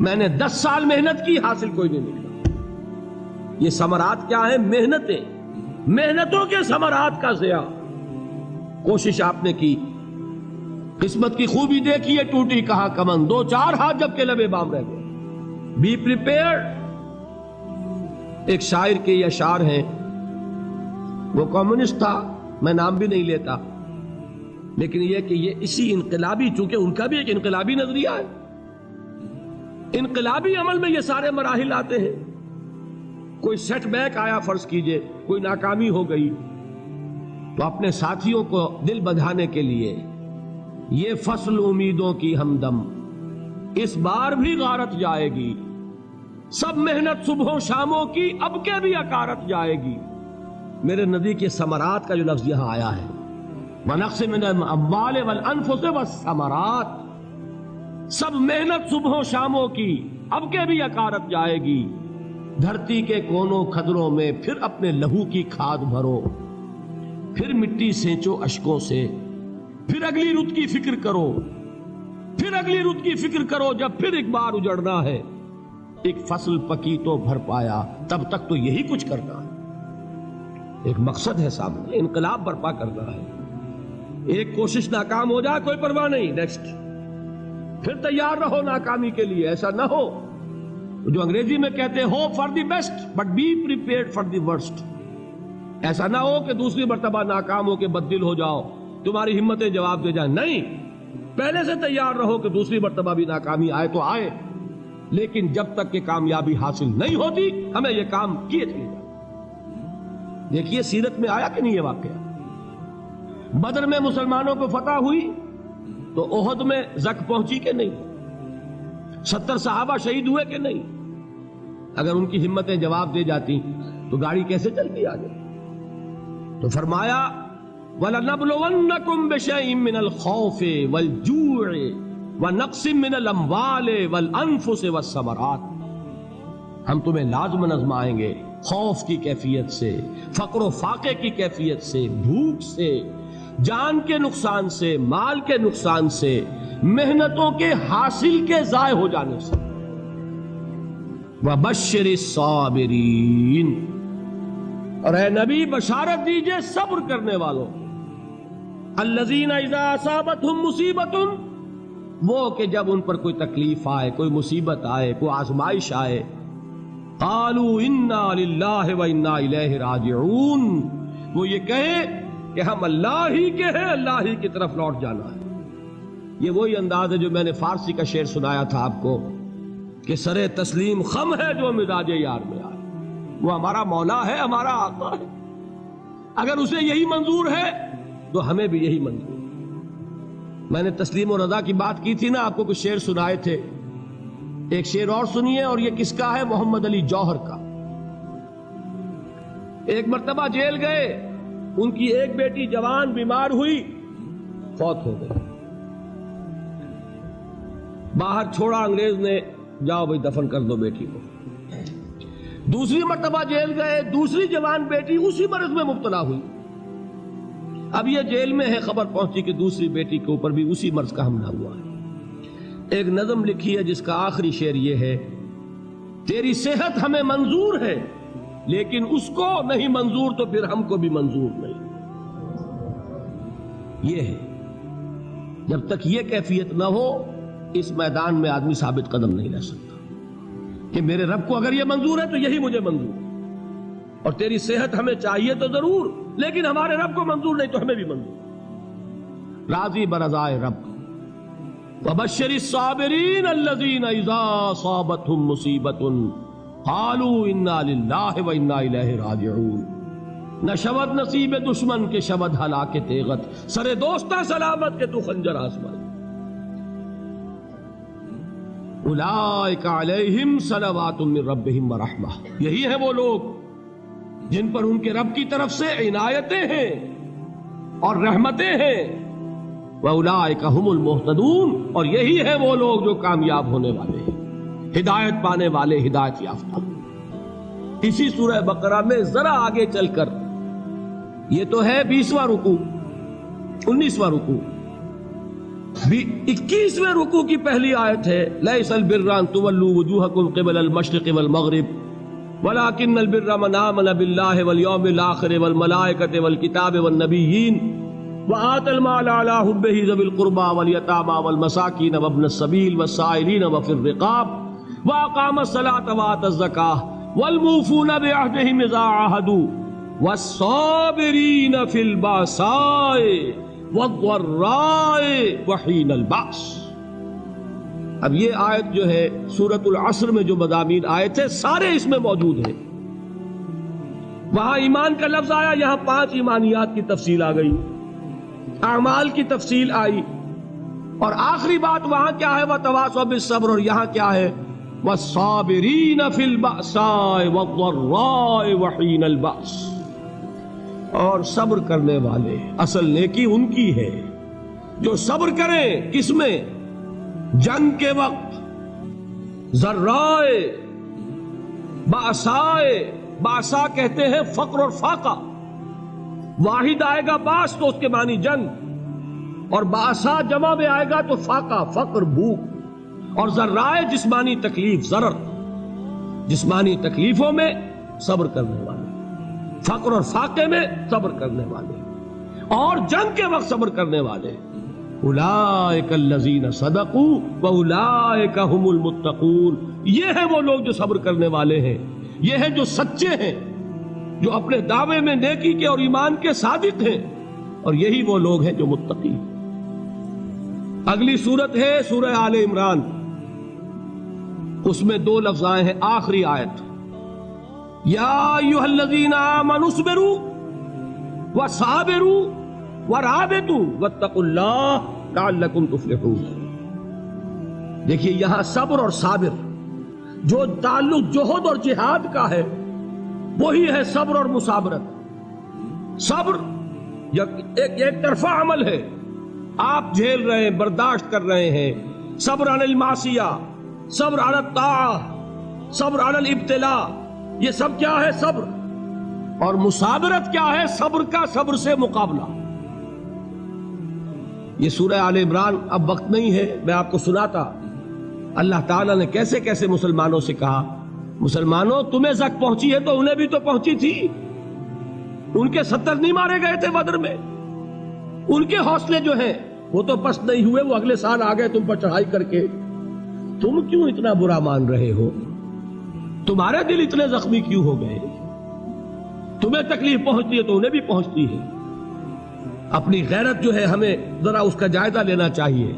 میں نے 10 سال محنت کی، حاصل کوئی نہیں نکلا۔ یہ ثمرات کیا ہیں؟ محنتیں، محنتوں کے ثمرات کا ضیاء۔ کوشش آپ نے کی، قسمت کی خوبی دیکھیے، ٹوٹی کہاں کمن، 2-4 ہاتھ جب کے لبے بام رہ گئے۔ Be prepared. ایک شاعر کے یہ اشعار ہیں، وہ کمیونسٹ تھا، میں نام بھی نہیں لیتا، لیکن یہ کہ یہ اسی انقلابی، چونکہ ان کا بھی ایک انقلابی نظریہ ہے، انقلابی عمل میں یہ سارے مراحل آتے ہیں۔ کوئی سیٹ بیک آیا، فرض کیجئے کوئی ناکامی ہو گئی، تو اپنے ساتھیوں کو دل بندھانے کے لیے یہ فصل امیدوں کی ہمدم اس بار بھی غارت جائے گی، سب محنت صبحوں شاموں کی اب کے بھی اکارت جائے گی۔ میرے نبی کے ثمرات کا جو لفظ یہاں آیا ہے، وَنَقْصٍ مِّنَ الْأَمْوَالِ وَالْأَنفُسِ وَالثَّمَرَاتِ، سب محنت صبحوں شاموں کی اب کے بھی اکارت جائے گی۔ دھرتی کے کونوں کھدروں میں پھر اپنے لہو کی کھاد بھرو، پھر مٹی سینچو اشکوں سے، پھر اگلی رت کی فکر کرو، پھر اگلی رت کی فکر کرو، جب پھر ایک بار اجڑنا ہے۔ ایک فصل پکی تو بھر پایا، تب تک تو یہی کچھ کرنا ہے۔ ایک مقصد ہے سامنے، انقلاب برپا کرنا ہے۔ ایک کوشش ناکام ہو جائے کوئی پرواہ نہیں، نیکسٹ، پھر تیار رہو ناکامی کے لیے۔ ایسا نہ ہو جو انگریزی میں کہتے ہیں hope for the best but be prepared for the worst. ایسا نہ ہو کہ دوسری مرتبہ ناکام ہو کے بددل ہو جاؤ، تمہاری ہمتیں جواب دے جائیں، نہیں، پہلے سے تیار رہو کہ دوسری مرتبہ بھی ناکامی آئے تو آئے، لیکن جب تک کہ کامیابی حاصل نہیں ہوتی ہمیں یہ کام کیے چلے جائیں۔ دیکھیے سیرت میں آیا کہ نہیں یہ واقعہ؟ بدر میں مسلمانوں کو فتح ہوئی تو احد میں زک پہنچی کہ نہیں؟ 70 صحابہ شہید ہوئے کہ نہیں؟ اگر ان کی ہمتیں جواب دے جاتی تو گاڑی کیسے چلتی آگے؟ تو فرمایا وَلَنَبْلُوَنَّكُمْ بِشَيْءٍ مِّنَ الْخَوْفِ وَالْجُوعِ وَنَقْصٍ مِّنَ الْأَمْوَالِ وَالْأَنفُسِ وَالثَّمَرَاتِ، ہم تمہیں لازم آزمائیں گے، خوف کی کیفیت سے، فقر و فاقے کی کیفیت سے، بھوک سے، جان کے نقصان سے، مال کے نقصان سے، محنتوں کے حاصل کے ضائع ہو جانے سے۔ وَبَشِّرِ الصَّابِرِينَ، اور اے نبی بشارت دیجئے صبر کرنے والوں۔ الَّذِينَ إِذَا أَصَابَتْهُمْ مُصِيبَةٌ، وہ کہ جب ان پر کوئی تکلیف آئے، کوئی مصیبت آئے، کوئی آزمائش آئے، قَالُوا إِنَّا لِلَّهِ وَإِنَّا إِلَيْهِ رَاجِعُونَ، وہ یہ کہیں کہ ہم اللہ ہی کے ہیں، اللہ ہی کی طرف لوٹ جانا ہے۔ یہ وہی انداز ہے جو میں نے فارسی کا شعر سنایا تھا آپ کو کہ سرے تسلیم خم ہے جو مزاج یار میں آئے۔ وہ ہمارا مولا ہے، ہمارا آقا ہے، اگر اسے یہی منظور ہے تو ہمیں بھی یہی منظور ہے۔ میں نے تسلیم و رضا کی بات کی تھی نا، آپ کو کچھ شعر سنائے تھے، ایک شعر اور سنیے، اور یہ کس کا ہے؟ محمد علی جوہر کا۔ ایک مرتبہ جیل گئے، ان کی ایک بیٹی جوان بیمار ہوئی، فوت ہو گئی، باہر چھوڑا انگریز نے، جاؤ بھائی دفن کر دو بیٹی کو۔ دوسری مرتبہ جیل گئے، دوسری جوان بیٹی اسی مرض میں مبتلا ہوئی۔ اب یہ جیل میں ہے، خبر پہنچی کہ دوسری بیٹی کے اوپر بھی اسی مرض کا حملہ ہوا ہے۔ ایک نظم لکھی ہے جس کا آخری شعر یہ ہے، تیری صحت ہمیں منظور ہے لیکن اس کو نہیں منظور تو پھر ہم کو بھی منظور نہیں۔ یہ ہے، جب تک یہ کیفیت نہ ہو اس میدان میں آدمی ثابت قدم نہیں رہ سکتا کہ میرے رب کو اگر یہ منظور ہے تو یہی مجھے منظور ہے، اور تیری صحت ہمیں چاہیے تو ضرور، لیکن ہمارے رب کو منظور نہیں تو ہمیں بھی منظور۔ راضی برضائے رب۔ وَبَشِّرِ الصَّابِرِينَ الَّذِينَ إِذَا أَصَابَتْهُمْ مُصِيبَةٌ قَالُوا إِنَّا لِلَّهِ وَإِنَّا إِلَيْهِ رَاجِعُونَ۔ نہ شود نصیب دشمن کے شود ہلاک تیغت، سر دوستہ سلامت کے تو خنجر آسمان۔ اولئک علیہم صلوات من ربہم ورحمہ، یہی ہے وہ لوگ جن پر ان کے رب کی طرف سے عنایتیں ہیں اور رحمتیں ہیں۔ وَأُولَئِكَ هُمُ الْمُهْتَدُونَ، اور یہی ہے وہ لوگ جو کامیاب ہونے والے ہیں، ہدایت پانے والے، ہدایت یافتہ۔ اسی سورہ بقرہ میں ذرا آگے چل کر، یہ تو ہے 20واں رکوع، 19واں رکوع، بھی 21ویں رکوع کی پہلی آیت ہے لیس البر ان تولوا وجوہکم قبل المشرق والمغرب ولکن البر من آمن باللہ والیوم الآخر والملائکۃ والکتاب والنبیین وآتى المال على حبه ذوي القربى واليتامى والمساكين وابن السبيل والسائلين وفي الرقاب وأقام الصلاة وآتى الزكاة والموفون بعهدهم إذا عاهدوا والصابرين في البأساء والضراء وحين البأس۔ اب یہ آیت جو ہے سورۃ العصر میں جو مضامین آئے تھے سارے اس میں موجود ہیں۔ وہاں ایمان کا لفظ آیا، یہاں 5 ایمانیات کی تفصیل آ گئی، اعمال کی تفصیل آئی، اور آخری بات وہاں کیا ہے وتواصوا بالصبر، اور یہاں کیا ہے والصابرین فی البأساء والضراء وحین البأس، اور صبر کرنے والے، اصل نیکی ان کی ہے جو صبر کریں، کس میں؟ جنگ کے وقت، ضرائے، بأسائے، بأسا کہتے ہیں فقر اور فاقہ، واحد آئے گا باس تو اس کے معنی جنگ، اور باسا جمع میں آئے گا تو فاقہ، فقر، بھوک، اور ذرائع جسمانی تکلیف، ضرر، جسمانی تکلیفوں میں صبر کرنے والے، فقر اور فاقے میں صبر کرنے والے، اور جنگ کے وقت صبر کرنے والے، اولئک الذین صدقوا واولئک هم المتقون، یہ ہیں وہ لوگ جو صبر کرنے والے ہیں، یہ ہیں جو سچے ہیں، جو اپنے دعوے میں نیکی کے اور ایمان کے صادق ہیں، اور یہی وہ لوگ ہیں جو متقی۔ اگلی سورت ہے سورہ آل عمران، اس میں 2 لفظ آئے ہیں، آخری آیت یا ایھا الذین آمنوا اصبروا وصابروا ورابطوا واتقوا اللہ لعلکم تفلحون۔ دیکھیے یہاں صبر اور صابر جو تعلق جوہد اور جہاد کا ہے وہی ہے صبر اور مصابرت۔ صبر ایک طرفہ عمل ہے، آپ جھیل رہے ہیں، برداشت کر رہے ہیں، صبر علی المعصیہ، صبر علی الطاعہ، صبر علی الابتلاء، یہ سب کیا ہے؟ صبر۔ اور مصابرت کیا ہے؟ صبر کا صبر سے مقابلہ۔ یہ سورہ آل عمران، اب وقت نہیں ہے میں آپ کو سناتا اللہ تعالیٰ نے کیسے کیسے مسلمانوں سے کہا، مسلمانوں تمہیں زک پہنچی ہے تو انہیں بھی تو پہنچی تھی، ان کے 70 نہیں مارے گئے تھے بدر میں، ان کے حوصلے جو ہیں وہ تو پست نہیں ہوئے، وہ اگلے سال آ گئے تم پر چڑھائی کر کے، تم کیوں اتنا برا مان رہے ہو؟ تمہارے دل اتنے زخمی کیوں ہو گئے؟ تمہیں تکلیف پہنچتی ہے تو انہیں بھی پہنچتی ہے۔ اپنی غیرت جو ہے ہمیں ذرا اس کا جائزہ لینا چاہیے۔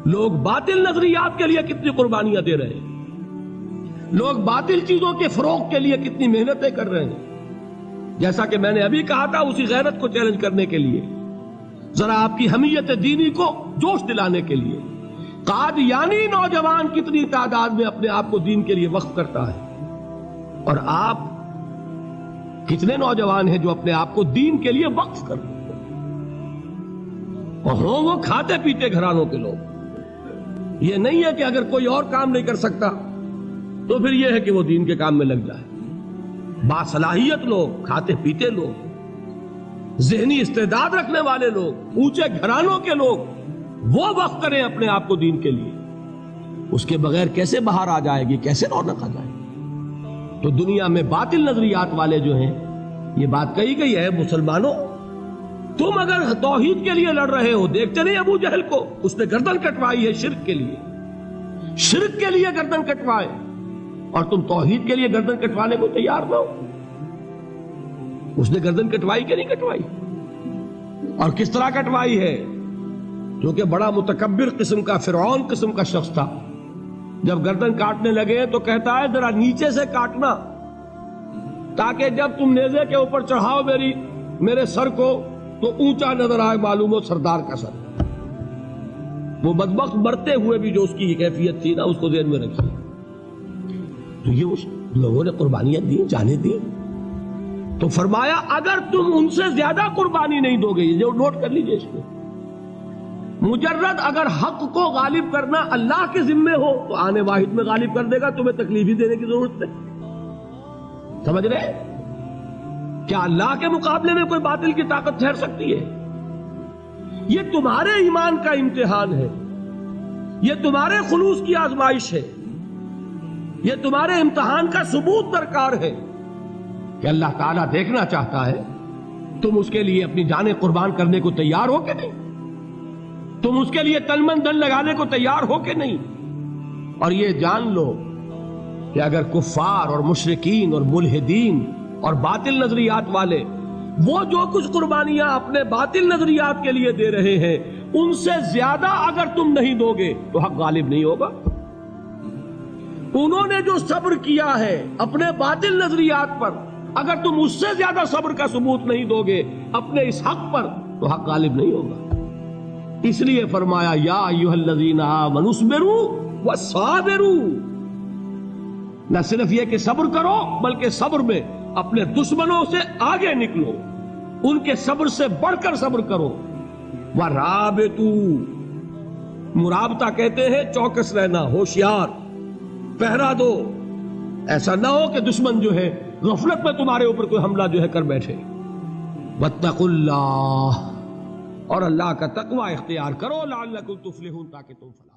لوگ باطل نظریات کے لیے کتنی قربانیاں دے رہے ہیں، لوگ باطل چیزوں کے فروغ کے لیے کتنی محنتیں کر رہے ہیں۔ جیسا کہ میں نے ابھی کہا تھا، اسی غیرت کو چیلنج کرنے کے لیے، ذرا آپ کی حمیت دینی کو جوش دلانے کے لیے، قادیانی نوجوان کتنی تعداد میں اپنے آپ کو دین کے لیے وقف کرتا ہے، اور آپ کتنے نوجوان ہیں جو اپنے آپ کو دین کے لیے وقف کرتے ہیں، اور ہوں وہ کھاتے پیتے گھرانوں کے لوگ۔ یہ نہیں ہے کہ اگر کوئی اور کام نہیں کر سکتا تو پھر یہ ہے کہ وہ دین کے کام میں لگ جائے۔ باصلاحیت لوگ، کھاتے پیتے لوگ، ذہنی استعداد رکھنے والے لوگ، اونچے گھرانوں کے لوگ، وہ وقف کریں اپنے آپ کو دین کے لیے۔ اس کے بغیر کیسے بہار آ جائے گی، کیسے رونق آ جائے گی؟ تو دنیا میں باطل نظریات والے جو ہیں، یہ بات کہی گئی ہے، مسلمانوں تم اگر توحید کے لیے لڑ رہے ہو، دیکھتے نہیں ابو جہل کو، اس نے گردن کٹوائی ہے شرک کے لیے، شرک کے لیے گردن کٹوائے، اور تم توحید کے لیے گردن کٹوانے کو تیار نہ ہو۔ اس نے گردن کٹوائی کہ نہیں کٹوائی؟ اور کس طرح کٹوائی ہے؟ کیونکہ بڑا متکبر قسم کا، فرعون قسم کا شخص تھا، جب گردن کاٹنے لگے تو کہتا ہے ذرا نیچے سے کاٹنا، تاکہ جب تم نیزے کے اوپر چڑھاؤ میرے سر کو تو اونچا نظر آئے، معلوم ہو سردار کا سر۔ وہ بدبخت مرتے ہوئے بھی جو اس کی کیفیت تھی نا، اس کو ذہن میں رکھیے۔ تو یہ اس لوگوں نے قربانیاں دی، جانیں دی، تو فرمایا اگر تم ان سے زیادہ قربانی نہیں دو گے، یہ نوٹ کر لیجئے اس کو، مجرد اگر حق کو غالب کرنا اللہ کے ذمے ہو تو آنے واحد میں غالب کر دے گا، تمہیں تکلیف ہی دینے کی ضرورت نہیں۔ سمجھ رہے؟ کیا اللہ کے مقابلے میں کوئی باطل کی طاقت ٹھہر سکتی ہے؟ یہ تمہارے ایمان کا امتحان ہے، یہ تمہارے خلوص کی آزمائش ہے، یہ تمہارے امتحان کا ثبوت درکار ہے کہ اللہ تعالیٰ دیکھنا چاہتا ہے تم اس کے لیے اپنی جانیں قربان کرنے کو تیار ہو کہ نہیں، تم اس کے لیے تن من دھن لگانے کو تیار ہو کہ نہیں۔ اور یہ جان لو کہ اگر کفار اور مشرکین اور ملحدین اور باطل نظریات والے وہ جو کچھ قربانیاں اپنے باطل نظریات کے لیے دے رہے ہیں ان سے زیادہ اگر تم نہیں دو گے تو حق غالب نہیں ہوگا۔ انہوں نے جو صبر کیا ہے اپنے باطل نظریات پر، اگر تم اس سے زیادہ صبر کا ثبوت نہیں دو گے اپنے اس حق پر تو حق غالب نہیں ہوگا۔ اس لیے فرمایا یا ایھا الذین آمنوا اصبروا وصابروا، نہ صرف یہ کہ صبر کرو بلکہ صبر میں اپنے دشمنوں سے آگے نکلو، ان کے صبر سے بڑھ کر صبر کرو۔ وَرَابِطُوا، مرابطہ کہتے ہیں چوکس رہنا، ہوشیار، پہرا دو، ایسا نہ ہو کہ دشمن جو ہے غفلت میں تمہارے اوپر کوئی حملہ جو ہے کر بیٹھے۔ وَاتَّقُوا اللَّهَ، اور اللہ کا تقوی اختیار کرو، لعلکم تفلحون، تاکہ تم فلاح